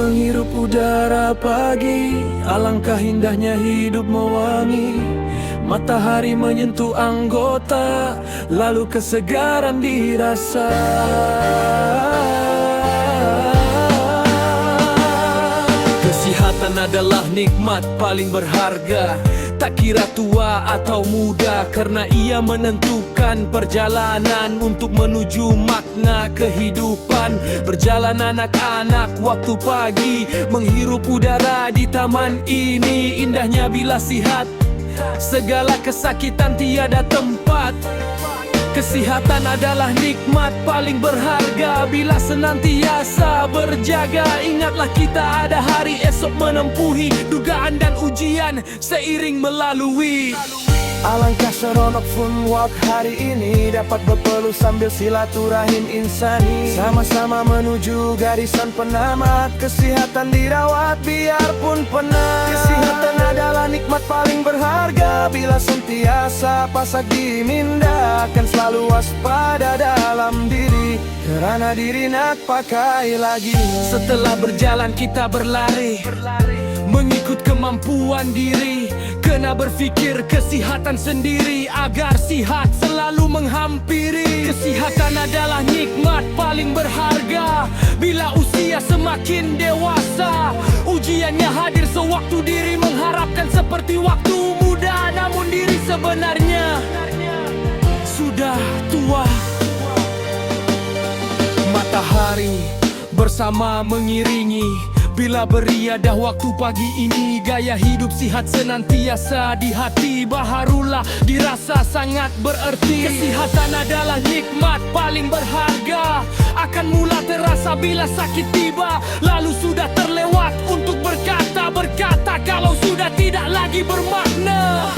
Menghirup udara pagi, alangkah indahnya hidup mewangi. Matahari menyentuh anggota, lalu kesegaran dirasa. Kesehatan adalah nikmat paling berharga. Tak kira tua atau muda, karena ia menentukan perjalanan untuk menuju makna kehidupan. Berjalan anak-anak waktu pagi, menghirup udara di taman ini. Indahnya bila sihat, segala kesakitan tiada tempat. Kesehatan adalah nikmat paling berharga. Bila senantiasa berjaga, ingatlah kita ada hari esok menempuhi dugaan dan ujian seiring melalui. Alangkah seronok Fun Walk hari ini, dapat berpeluh sambil silaturahim insani. Sama-sama menuju garisan penamat, kesehatan dirawat biarpun penat. Kesehatan adalah nikmat paling berharga. Bila sentiasa pasak di minda, akan selalu waspada dalam diri, kerana diri nak pakai lagi. Setelah berjalan kita berlari, mengikut kemampuan diri. Kena berfikir kesihatan sendiri, agar sihat selalu menghampiri. Kesihatan adalah nikmat paling berharga. Bila usia semakin dewasa, ujiannya hadir sewaktu diri mengharapkan seperti waktu muda. Namun diri sebenarnya sudah tua. Matahari bersama mengiringi. Bila beriadah waktu pagi ini, gaya hidup sihat senantiasa di hati, baharulah dirasa sangat bererti. Kesihatan adalah nikmat paling berharga, akan mula terasa bila sakit tiba, lalu sudah terlewat untuk berkata kalau sudah tidak lagi bermakna.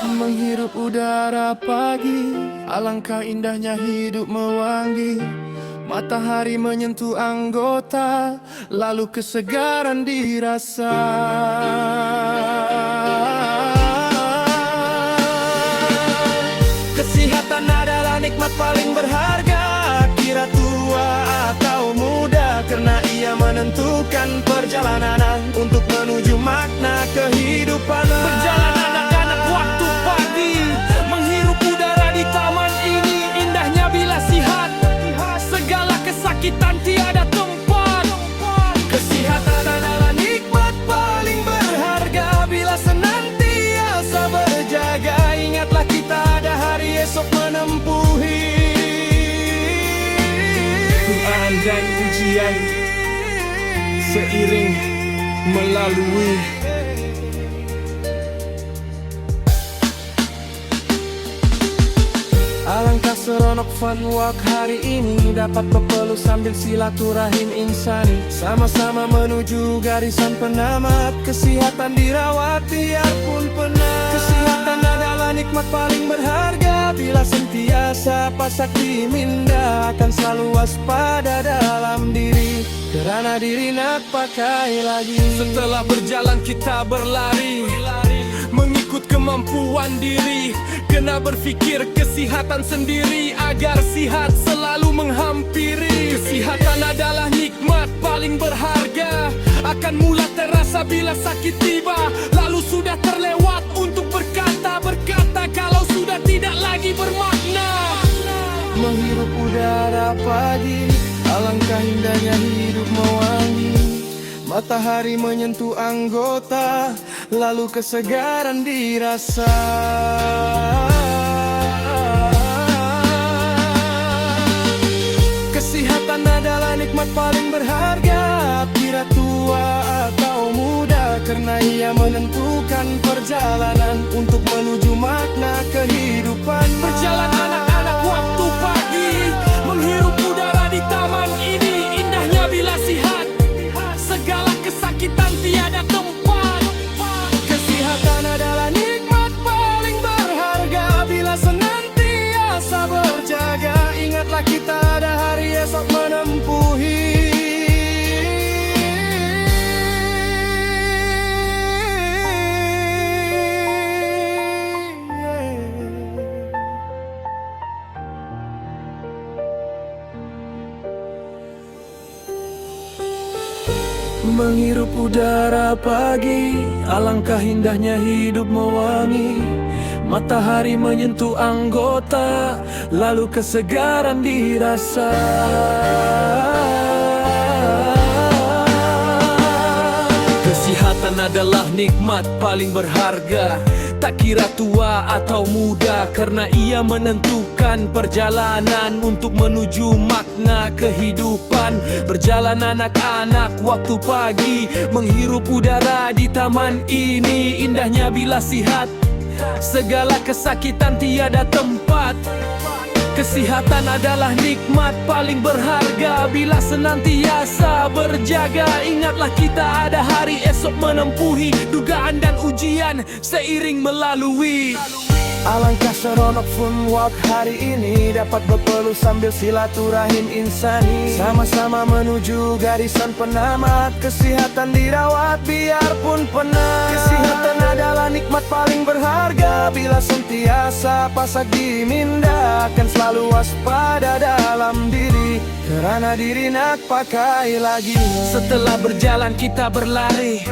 Menghirup udara pagi, alangkah indahnya hidup mewangi. Matahari menyentuh anggota, lalu kesegaran dirasa. Kesehatan adalah nikmat paling berharga. Kira tua atau muda, karena ia menentukan perjalanan untuk menuju makna kehidupan. Berjalan anak-anak waktu pagi, menghirup udara di taman ini. Indahnya bila sihat, segala kesakitan tiada tempat. Kesehatan adalah nikmat paling berharga. Bila senantiasa berjaga, ingatlah kita ada hari esok menempuhi dugaan dan ujian seiring melalui. Alangkah seronok Fun Walk hari ini, dapat berpeluh sambil silaturahim insani. Sama-sama menuju garisan penamat, kesehatan dirawat biarpun penat. Kesehatan adalah nikmat paling berharga. Bila sentiasa pasak di minda, akan selalu waspada dalam diri, kerana diri nak pakai lagi. Setelah berjalan kita berlari, mengikut kemampuan diri. Kena berfikir kesihatan sendiri, agar sihat selalu menghampiri. Kesihatan adalah nikmat paling berharga, akan mula terasa bila sakit tiba, lalu sudah terlewat untuk berkata kalau sudah tidak lagi bermakna. Menghirup udara pagi, alangkah indahnya hidup mewangi. Matahari menyentuh anggota, lalu kesegaran dirasa. Kesehatan adalah nikmat paling berharga. Kira tua atau muda, karena ia menentukan perjalanan untuk menuju makna kehidupan. Berjalan anak-anak waktu pagi, menghirup udara di taman ini. Indahnya bila sihat, segala kesakitan tiada tempat. Kesehatan adalah nikmat paling berharga. Bila senantiasa berjaga, ingatlah kita ada hari esok menempuhi. Menghirup udara pagi, alangkah indahnya hidup mewangi. Matahari menyentuh anggota, lalu kesegaran dirasa. Kesehatan adalah nikmat paling berharga. Tak kira tua atau muda, karena ia menentukan perjalanan untuk menuju makna kehidupan. Berjalan anak-anak waktu pagi, menghirup udara di taman ini. Indahnya bila sihat, segala kesakitan tiada tempat. Kesehatan adalah nikmat paling berharga. Bila senantiasa berjaga, ingatlah kita ada hari esok menempuhi dugaan dan ujian seiring melalui. Alangkah seronok Fun Walk hari ini, dapat berpeluh sambil silaturahim insani. Sama-sama menuju garisan penamat, kesehatan dirawat biarpun penat. Kesehatan adalah nikmat paling berharga. Bila sentiasa pasak di minda, akan selalu waspada dalam diri, kerana diri nak pakai lagi. Setelah berjalan kita berlari,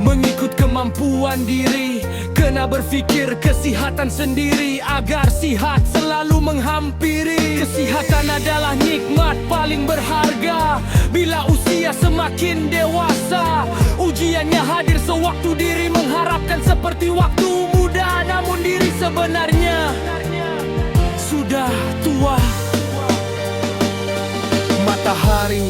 mengikut kemampuan diri. Kena berfikir kesihatan sendiri, agar sihat selalu menghampiri. Kesihatan adalah nikmat paling berharga. Bila usia semakin dewasa, ujiannya hadir sewaktu diri mengharapkan seperti waktu muda. Namun diri sebenarnya sudah tua. Matahari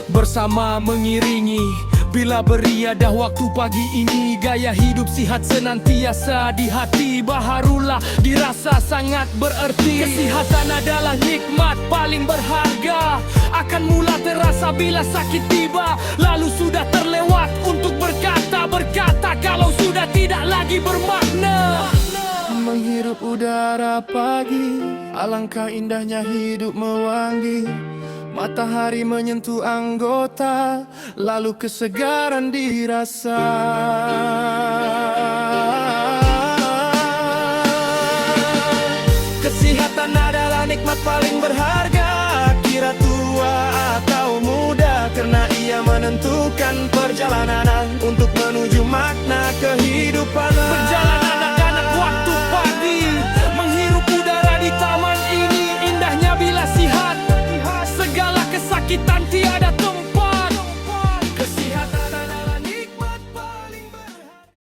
bersama mengiringi. Bila beriadah waktu pagi ini, gaya hidup sihat senantiasa di hati, baharulah dirasa sangat bererti. Kesihatan adalah nikmat paling berharga, akan mula terasa bila sakit tiba, lalu sudah terlewat untuk berkata kalau sudah tidak lagi bermakna. Menghirup udara pagi, alangkah indahnya hidup mewangi. Matahari menyentuh anggota, lalu kesegaran dirasa. Kesehatan adalah nikmat paling berharga. Kira tua atau muda, karena ia menentukan perjalanan untuk menuju makna